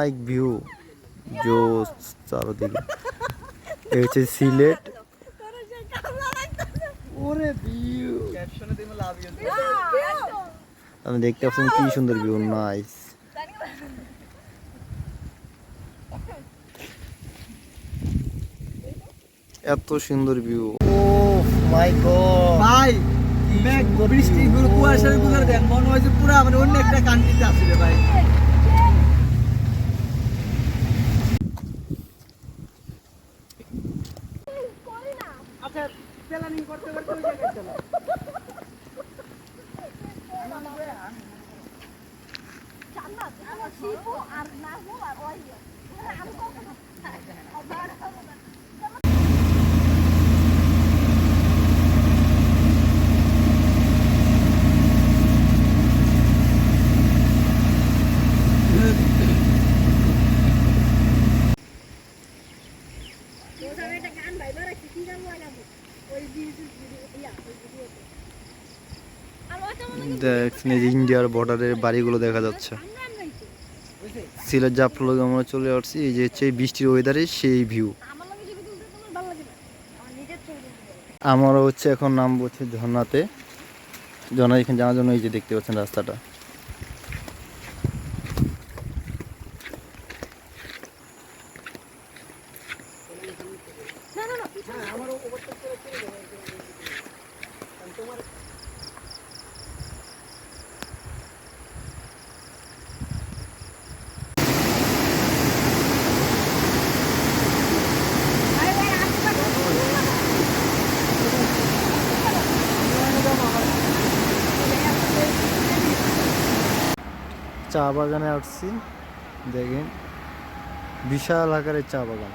অসামায়িক view, জোস চারদিকে। এই হচ্ছে সিলেট। আমি দেখতে পাচ্ছেন কি সুন্দর ভিউ, নাইস। এত সুন্দর ভিউ, ও মাই গড ভাই, বৃষ্টিগুলো কুয়াশার গুলো দেন, মনে হয় যে পুরো মানে অন্য একটা কান্ট্রিতে আছি রে ভাই। আচ্ছা, প্ল্যানিং করতে করতে ওই জায়গায় চলো। দেখছেন এই যে ইন্ডিয়ার বর্ডারের বাড়িগুলো দেখা যাচ্ছে। সিলেট জাফলং আমরা চলে আসছি, এই যে হচ্ছে বৃষ্টির ওয়েদারে সেই ভিউ। আমারও হচ্ছে এখন নামবো হচ্ছে ঝর্ণাতে। ঝর্ণা এখানে জানার জন্য এই যে দেখতে পাচ্ছেন রাস্তাটা। চা বাগানে আসছি, দেখেন বিশাল আকারের চা বাগান।